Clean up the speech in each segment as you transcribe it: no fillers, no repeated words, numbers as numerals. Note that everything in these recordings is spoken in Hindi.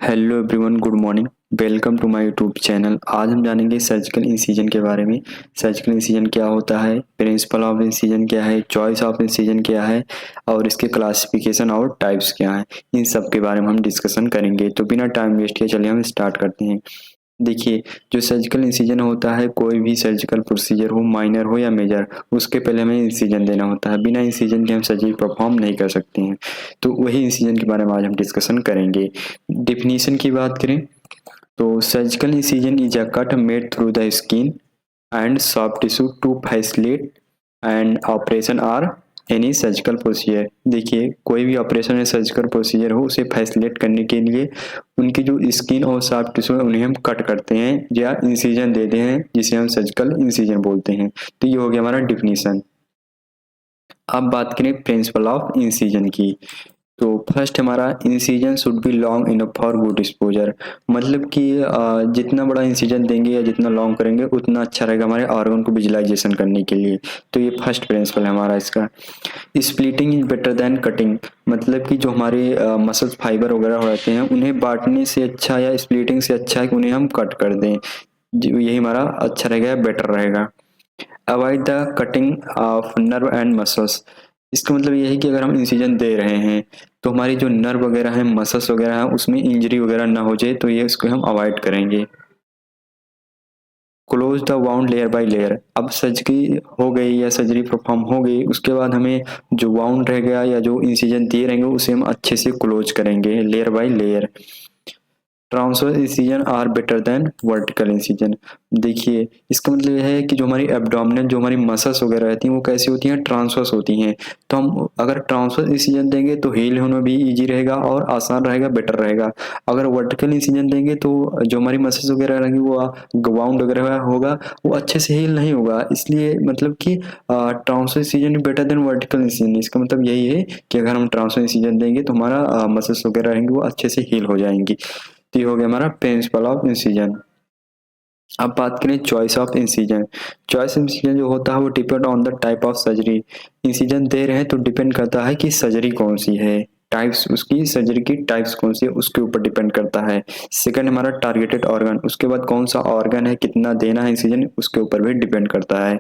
Hello everyone, good morning. Welcome to my YouTube channel. आज हम जानेंगे सर्जिकल इंसिजन के बारे में। सर्जिकल इंसिजन क्या होता है, प्रिंसिपल ऑफ इंसिजन क्या है, चॉइस ऑफ इंसिजन क्या है और इसके क्लासिफिकेशन और टाइप्स क्या है, इन सब के बारे में हम डिस्कशन करेंगे। तो बिना टाइम वेस्ट किए चलिए हम स्टार्ट करते हैं। देखिए, जो सर्जिकल इंसिजन होता है, कोई भी सर्जिकल प्रोसीजर हो, माइनर हो या मेजर, उसके पहले हमें इंसिजन देना होता है। बिना इंसिजन के हम सर्जरी परफॉर्म नहीं कर सकते हैं। तो वही इंसिजन के बारे में आज हम डिस्कशन करेंगे। डिफिनीशन की बात करें तो surgical incision is a cut made through the skin and soft tissue to facilitate and operation or any surgical procedure. देखिए, कोई भी ऑपरेशन या सर्जिकल प्रोसीजर हो, उसे फैसिलिटेट करने के लिए उनकी जो स्किन और सॉफ्ट टिश्यू है उन्हें हम कट करते हैं या इंसिजन देते हैं, जिसे हम सर्जिकल इंसिजन बोलते हैं। तो ये हो गया हमारा डिफिनीशन। अब बात करें प्रिंसिपल ऑफ इंसिजन की, तो फर्स्ट हमारा incision should be long enough for good exposure. मतलब कि जितना बड़ा इंसिजन देंगे या जितना लॉन्ग करेंगे उतना अच्छा रहेगा हमारे ऑर्गन को विजुलाइजेशन करने के लिए। तो ये फर्स्ट प्रिंसिपल है हमारा इसका। Splitting is better than cutting. मतलब कि जो हमारे मसल्स फाइबर वगैरह रहते हैं उन्हें बांटने से अच्छा या स्प्लिटिंग से अच्छा है कि उन्हें हम कट कर दें। यही हमारा अच्छा रहेगा, बेटर रहेगा। Avoid the cutting of nerve and muscles. इसका मतलब ये है कि अगर हम इंसिजन दे रहे हैं तो हमारी जो नर्व वगैरह है, मसल्स वगैरह है, उसमें इंजरी वगैरह ना हो जाए, तो ये इसको हम अवॉइड करेंगे। Close the wound layer by layer. अब सर्जरी हो गई या सर्जरी परफॉर्म हो गई, उसके बाद हमें जो वाउंड रह गया या जो इंसिजन दिए रहेंगे उसे हम अच्छे से क्लोज करेंगे layer by layer. Transverse incision are better than vertical incision. देखिए, इसका मतलब यह है कि जो हमारी एब्डोमिनल जो हमारी मसल्स वगैरह रहती हैं वो कैसी होती हैं, ट्रांसवर्स होती हैं। तो हम अगर ट्रांसवर्स इंसिजन देंगे तो हील होना भी इजी रहेगा और आसान रहेगा, बेटर रहेगा। अगर वर्टिकल इंसिजन देंगे तो जो हमारी मसल्स वगैरह रहेंगी वो वाउंड वगैरह होगा, वो अच्छे से हील नहीं होगा। इसलिए मतलब कि transverse incision better than vertical incision. इसका मतलब यही है कि अगर हम ट्रांसवर्स इंसिजन देंगे तो हमारा मसल्स वगैरह रहेंगी वो अच्छे से हील हो जाएंगी। तो ये हो गया हमारा प्रिंसिपल ऑफ इंसिजन। अब बात करें choice of incision. Choice incision जो होता है वो depend on the type of surgery. Incision दे रहे हैं तो डिपेंड करता है कि सर्जरी कौन सी है, टाइप्स उसकी सर्जरी की टाइप्स कौन सी है उसके ऊपर डिपेंड करता है। सेकंड हमारा टारगेटेड ऑर्गन, उसके बाद कौन सा ऑर्गन है, कितना देना है इंसिजन, उसके ऊपर भी डिपेंड करता है।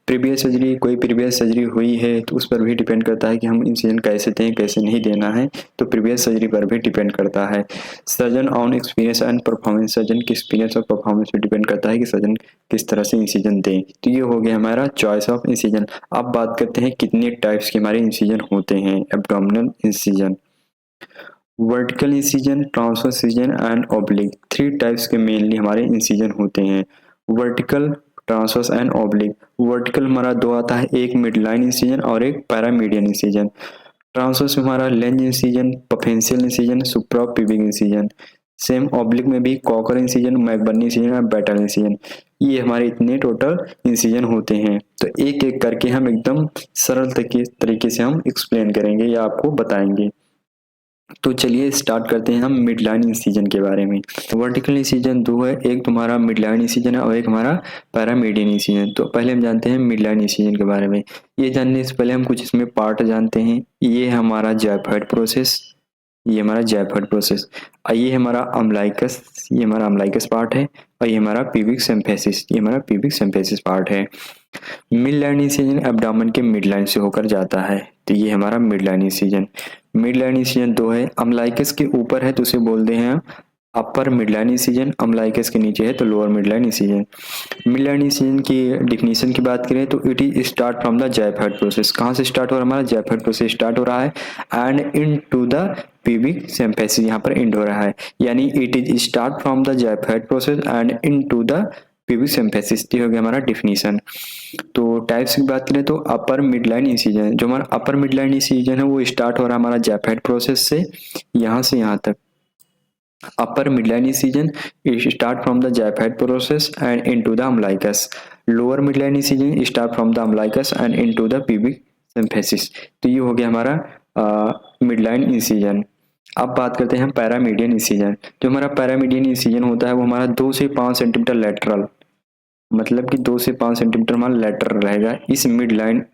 प्रीवियस सर्जरी, कोई प्रीवियस सर्जरी हुई है तो उस पर भी डिपेंड करता है कि हम इंसिजन कैसे दें कैसे नहीं देना है, तो प्रीवियस सर्जरी पर भी डिपेंड करता है। Surgeon on experience and performance, surgeon के एक्सपीरियंस और परफॉर्मेंस पे डिपेंड करता है कि सर्जन किस तरह से इंसिजन दें। तो ये हो गया हमारा चॉइस ऑफ इंसिजन। अब बात करते हैं कितने टाइप्स के हमारे इंसिजन होते हैं। Abdominal incision, vertical incision, transverse incision and oblique, three types के मेनली हमारे इंसिजन होते हैं। Vertical, transverse and oblique. Vertical हमारा दो आता है, एक मिड लाइन इंसिजन और एक पैरामीडियन इंसिजन। ट्रांसवर्स में हमारा Lanz incision, Pfannenstiel incision, suprapubic incision. Same oblique में भी कॉकर इंसिजन, मैकबर्नी इंसिजन और बैटल इंसिजन। ये हमारे इतने टोटल इंसिजन होते हैं। तो एक एक करके हम एकदम सरल तरीके से हम एक्सप्लेन करेंगे या आपको बताएंगे। तो चलिए स्टार्ट करते हैं हम मिड लाइन इंसिजन के बारे में। वर्टिकल इंसिजन दो है, एक तुम्हारा मिड लाइन इंसिजन है और एक हमारा पैरामीडियन इंसिजन। तो पहले हम जानते हैं मिड लाइन इंसिजन के बारे में। ये जानने से पहले हम कुछ इसमें पार्ट जानते हैं। ये हमारा जैफर्ड प्रोसेस, ये हमारा जैफर्ड प्रोसेस। ये हमारा अम्लाइकस, ये हमारा अम्लाइकस पार्ट है। और ये हमारा पीबिक सिम्फेसिस, ये हमारा पीबिक सिम्फेसिस पार्ट है। मिड लाइन इंसिजन एब्डोमेन के मिड लाइन से होकर जाता है, तो ये हमारा mid line incision. Mid line incision दो है, अम्लाइकस के ऊपर है तो उसे बोलते हैं upper mid line incision, umbilicus के नीचे है तो lower mid line incision. Mid line incision की डिफिनीशन की बात करें तो it is start from the xiphoid process. कहाँ से स्टार्ट हो रहा है, हमारा जैफर्ड प्रोसेस स्टार्ट हो रहा है end into the pubic symphysis, यहाँ पर एंड हो रहा है। यानी it is start from the xiphoid process end into the pubic symphysis. ये हो गया हमारा डिफिनीशन। तो टाइप्स की बात करें तो अपर मिड लाइन इंसिजन, जो हमारा अपर मिड लाइन इंसिजन है वो स्टार्ट हो रहा है हमारा जैफर्ड प्रोसेस से यहाँ तक। Upper midline incision start from the xiphoid process end into the umbilicus. Lower midline incision start from the umbilicus end into the pubic symphysis. तो ये हो गया हमारा मिडलाइन इंसिजन। अब बात करते हैं पैरामीडियन इंसिजन। जो हमारा पैरामीडियन इंसिजन होता है वो हमारा 2 से 5 सेंटीमीटर लेटरल, मतलब कि 2 से 5 सेंटीमीटर हमारा लेटरल रहेगा। इस मिड लाइन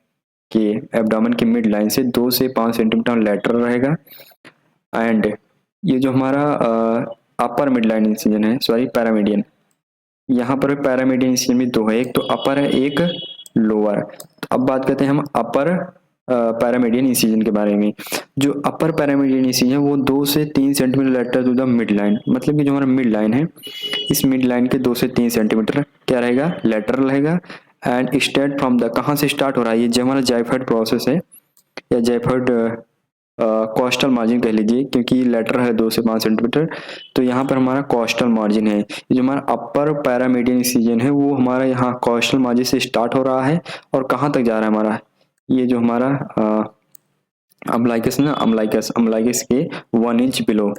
के एब्डोमेन के मिड लाइन से 2 से 5 सेंटीमीटर लेटरल रहेगा एंड ये जो हमारा अपर मिड लाइन इंसिजन है, सॉरी पैरामीडियन, यहाँ पर पैरामीडियन इंसिजन भी दो है, एक तो अपर है एक लोअर। तो अब बात करते हैं हम अपर पैरामीडियन इंसिजन के बारे में। जो अपर पैरामीडियन इंसिजन है वो 2 से 3 centimetre lateral to the mid line, मतलब कि जो हमारा मिड लाइन है इस मिड लाइन के 2 से 3 सेंटीमीटर क्या रहेगा, लेटरल रहेगा। एंड स्टार्ट फ्रॉम द, कहाँ से स्टार्ट हो रहा है, ये जो हमारा जाइफर्ड प्रोसेस है या जाइफर्ड कोस्टल मार्जिन कह लीजिए, क्योंकि लेटर है 2 से 5 सेंटीमीटर, तो यहाँ पर हमारा कोस्टल मार्जिन है। ये जो हमारा अपर पैरामीडियन इंसिजन है वो हमारा यहाँ कोस्टल मार्जिन से स्टार्ट हो रहा है और कहाँ तक जा रहा है हमारा, ये जो हमारा अम्बलाइकस ना, अम्बलाइकस अम्बलाइकस के 1 इंच बिलो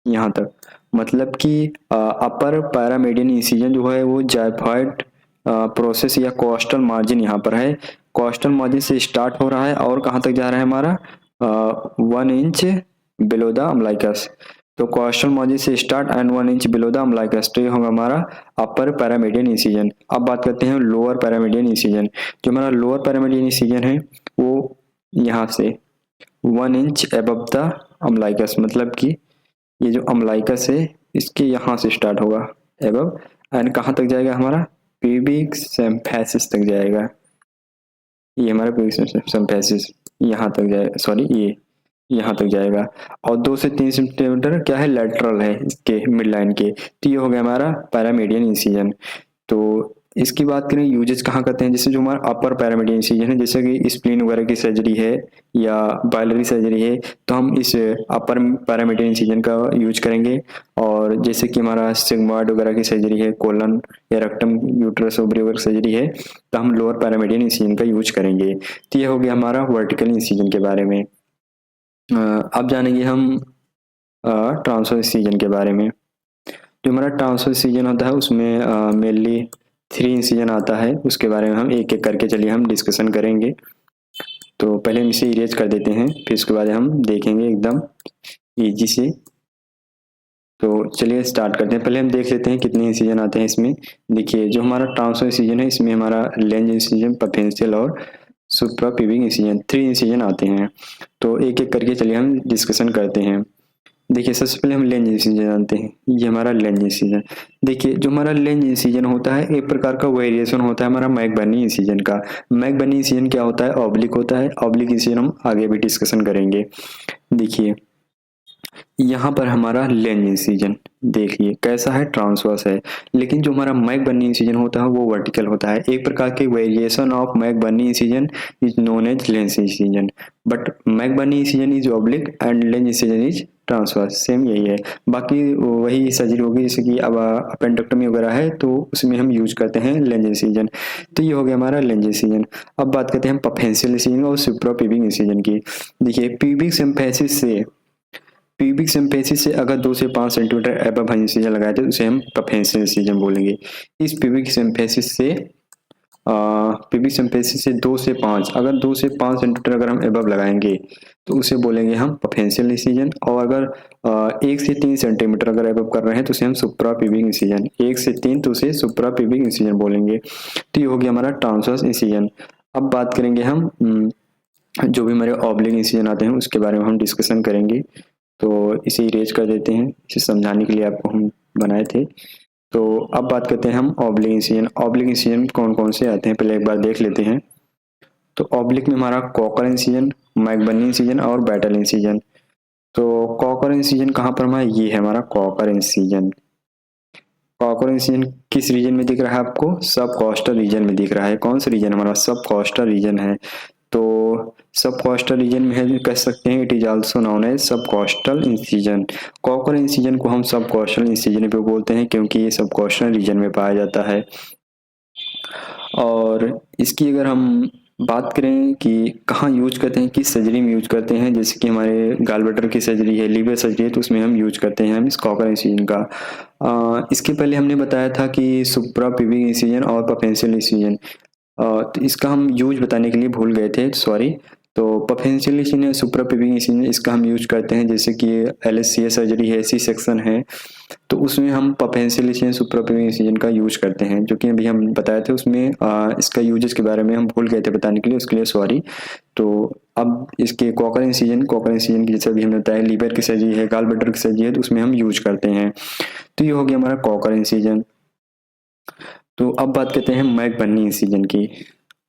यहाँ तक, मतलब कि अपर पैरामीडियन इंसिजन जो है वो जाइफाइड प्रोसेस या कोस्टल मार्जिन यहाँ पर है, कोस्टल मार्जिन से स्टार्ट हो रहा है और कहाँ तक जा रहा है हमारा 1 इंच बिलो द अम्बलाइकस। तो कोस्टल मार्जिन से start and 1 inch below the umbilicus, तो ये होगा हमारा अपर पैरामीडियन इंसिजन। अब बात करते हैं लोअर पैरामीडियन इंसिजन। जो हमारा लोअर पैरामीडियन इंसिजन है वो यहाँ से 1 इंच अबव द अम्बलाइकस, मतलब कि ये जो अम्बलाइकस है इसके यहाँ से स्टार्ट होगा एबव, एंड कहाँ तक जाएगा हमारा प्यूबिक सिम्फेसिस तक जाएगा। ये हमारा प्यूबिक सिम्फेसिस यहाँ तक जाएगा, सॉरी ये यहाँ तक जाएगा। और 2 से 3 सेंटीमीटर क्या है, लेटरल है इसके मिड लाइन के, तो ये हो गया हमारा पैरामीडियन इंसिजन। तो इसकी बात करें यूजेस कहाँ करते हैं, जैसे जो हमारा अपर पैरामीडियन इंसिजन है, जैसे कि स्प्लीन वगैरह की सर्जरी है या बाइलरी सर्जरी है, तो हम इस अपर पैरामीडियन इंसिजन का यूज करेंगे। और जैसे कि हमारा सिग्मॉइड वगैरह की सर्जरी है, कोलन या रेक्टम यूट्रस ओवरी वगैरह सर्जरी है, तो हम लोअर पैरामीडियन इंसिजन का यूज करेंगे। तो ये हो गया हमारा वर्टिकल इंसिजन के बारे में। अब जानेंगे हम ट्रांसवर्स इंसिजन के बारे में। जो हमारा ट्रांसवर्स इंसिजन होता है उसमें मेनली 3 इंसिजन आता है, उसके बारे में हम एक एक करके चलिए हम डिस्कशन करेंगे। तो पहले हम इसे इरेज कर देते हैं, फिर उसके बाद हम देखेंगे एकदम इजी से। तो चलिए स्टार्ट करते हैं। पहले हम देख लेते हैं कितने इंसिजन आते हैं इसमें। देखिए जो हमारा ट्रांसवर्स इंसिजन है इसमें हमारा लेंज इंसिजन, पफेंशियल और सुप्राप्यूबिक इंसिजन 3 इंसिजन आते हैं। तो एक एक करके चलिए हम डिस्कशन करते हैं। देखिए सबसे पहले हम लेंज इंसिजन जानते हैं, ये हमारा लेंज इंसिजन। देखिए जो हमारा लेंज इंसिजन होता है एक प्रकार का वेरिएशन होता है हमारा मैकबर्नी इंसिजन का। मैकबर्नी इंसिजन क्या होता है, ऑब्लिक होता है। ऑब्लिक इंसिजन हम आगे भी डिस्कशन करेंगे। देखिए यहाँ पर हमारा लेंज इंसिजन देखिए कैसा है, ट्रांसवर्स है, लेकिन जो हमारा मैकबर्नी इंसिजन होता है वो वर्टिकल होता है। एक प्रकार के variation of McBurney incision is known as Lanz incision, but McBurney incision is oblique and Lanz incision is transverse, same यही है। बाकी वही सर्जरी होगी, जैसे कि अब अपेंडेक्टोमी वगैरह है तो उसमें हम यूज करते हैं लेंज इंसिजन। तो ये हो गया हमारा लेंज इंसिजन। अब बात करते हैं हम पफेंशियल इंसिजन और सुप्राप्यूबिक इंसिजन की। देखिए प्यूबिक सिम्फेसिस से अगर 2 से 5 सेंटीमीटर एबव हम इंसिजन लगाए थे उसे हम पफेंशियल इंसिजन बोलेंगे। इस प्यूबिक सिम्फेसिस से 2 से 5, अगर 2 से 5 सेंटीमीटर अगर हम एबव लगाएंगे तो उसे बोलेंगे हम पफेंशियल इंसिजन। और अगर 1 से 3 सेंटीमीटर अगर एबव कर रहे हैं तो उसे हम सुप्राप्यूबिक इंसिजन, 1 से 3 तो उसे सुप्राप्यूबिक इंसिजन बोलेंगे। तो ये हो गया हमारा ट्रांसवर्स इंसिजन। अब बात करेंगे हम जो भी हमारे ऑब्लिक इंसिजन आते हैं उसके बारे में हम डिस्कशन करेंगे। तो इसे इरेज कर देते हैं, इसे समझाने के लिए आपको हम बनाए थे। तो अब बात करते हैं हम ऑब्लिक इंसिजन। ऑब्लिक इंसिजन कौन कौन से आते हैं पहले एक बार देख लेते हैं। तो ऑब्लिक में हमारा कॉकर इंसिजन, मैकबर्नी इंसिजन और बैटल इंसिजन। तो कॉकर इंसिजन कहाँ पर हमारा, ये है हमारा कॉकर इंसिजन। कॉकर इंसिजन किस रीजन में दिख रहा है आपको, सब कॉस्टल रीजन में दिख रहा है। कौन सा रीजन हमारा, सब कॉस्टल रीजन है। तो सब कॉस्टल रीजन में है, कह सकते हैं it is also known as subcostal incision. Kocher incision को हम सब कॉस्टल इंसिजन पे बोलते हैं क्योंकि ये सब कॉस्टल रीजन में पाया जाता है। और इसकी अगर हम बात करें कि कहाँ यूज करते हैं, किस सर्जरी में यूज करते हैं, जैसे कि हमारे गालब्लैडर की सर्जरी है, लीवर सर्जरी है, तो उसमें हम यूज करते हैं हम इस कॉकर इंसिजन का। इसके पहले हमने बताया था कि सुप्राप्यूबिक इंसिजन और पफेंशियल इंसिजन, तो इसका हम यूज बताने के लिए भूल गए थे, सॉरी। तो पफेंशियल इंसिजन या सुप्रापिविक इंसिजन इसका हम यूज करते हैं, जैसे कि LSCA सर्जरी है, सी सेक्शन है, तो उसमें हम पफेंशियल इंसिजन सुप्रापिविक इंसिजन का यूज करते हैं, जो कि अभी हम बताए थे उसमें इसका यूजेस के बारे में हम भूल गए थे बताने के लिए, उसके लिए सॉरी। तो अब इसके कॉकर इंसिजन की जैसे अभी हमने बताया लीवर की सर्जरी है, गाल ब्लैडर की सर्जरी है, तो उसमें हम यूज करते हैं। तो ये हो गया हमारा कॉकर इंसिजन। तो अब बात करते हैं मैकबर्नी इंसिजन की।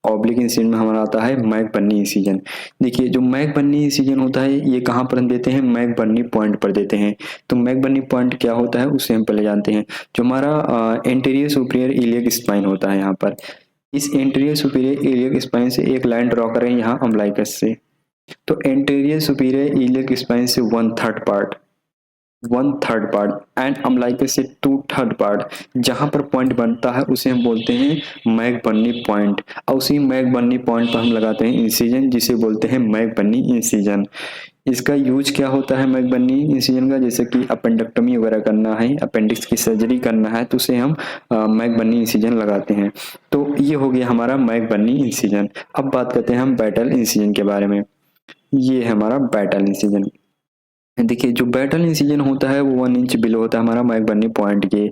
ऑब्लिक इंसिजन में हमारा आता है मैकबर्नी इंसिजन। देखिए जो मैकबर्नी इंसिजन होता है ये कहाँ पर हम देते हैं, मैकबर्नी पॉइंट पर देते हैं। तो मैकबर्नी पॉइंट क्या होता है उससे हम पहले जानते हैं। जो हमारा एंटीरियर सुपीरियर इलियक स्पाइन होता है यहाँ पर, इस एंटीरियर सुपीरियर इलियक स्पाइन से एक लाइन ड्रॉ करें यहाँ अम्बलाइकस से। तो एंटीरियर सुपीरियर इलियक स्पाइन से 1/3 पार्ट एंड अम्बलाइकस से 2/3 पार्ट जहां पर पॉइंट बनता है उसे हम बोलते हैं मैकबर्नी पॉइंट, और उसी मैकबर्नी पॉइंट पर हम लगाते हैं इंसिजन, जिसे बोलते हैं मैकबर्नी इंसिजन। इसका यूज क्या होता है मैकबर्नी इंसिजन का, जैसे कि अपेंडेक्टोमी वगैरह करना है, अपेंडिक्स की सर्जरी करना है, तो उसे हम मैकबर्नी इंसिजन लगाते हैं। तो ये हो गया हमारा मैकबर्नी इंसिजन। अब बात करते हैं हम बैटल इंसिजन के बारे में। ये है हमारा बैटल इंसिजन। देखिए जो बैटल इंसिजन होता है वो 1 इंच बिलो होता है हमारा मैकबर्नी पॉइंट के,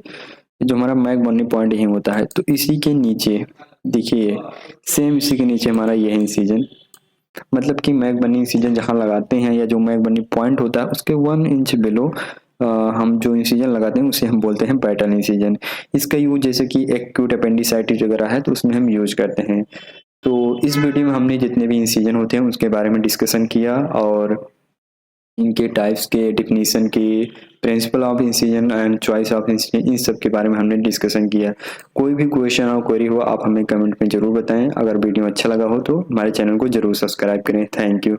जो हमारा मैकबर्नी पॉइंट ही होता है। तो इसी के नीचे देखिए, सेम इसी के नीचे हमारा ये इंसिजन, मतलब कि मैकबर्नी इंसिजन जहाँ लगाते हैं या जो मैकबर्नी पॉइंट होता है उसके 1 इंच बिलो हम जो इंसिजन लगाते हैं उसे हम बोलते हैं बैटल इंसिजन। इसका यूज जैसे कि एक्यूट अपेंडिसाइटिस वगैरह है तो उसमें हम यूज करते हैं। तो इस वीडियो में हमने जितने भी इंसिजन होते हैं उसके बारे में डिस्कशन किया, और इनके टाइप्स के, डिफिनीशन के, principle of incision and choice of incision, इन सब के बारे में हमने डिस्कशन किया। कोई भी क्वेश्चन और क्वेरी हो आप हमें कमेंट में ज़रूर बताएं। अगर वीडियो अच्छा लगा हो तो हमारे चैनल को ज़रूर सब्सक्राइब करें। Thank you.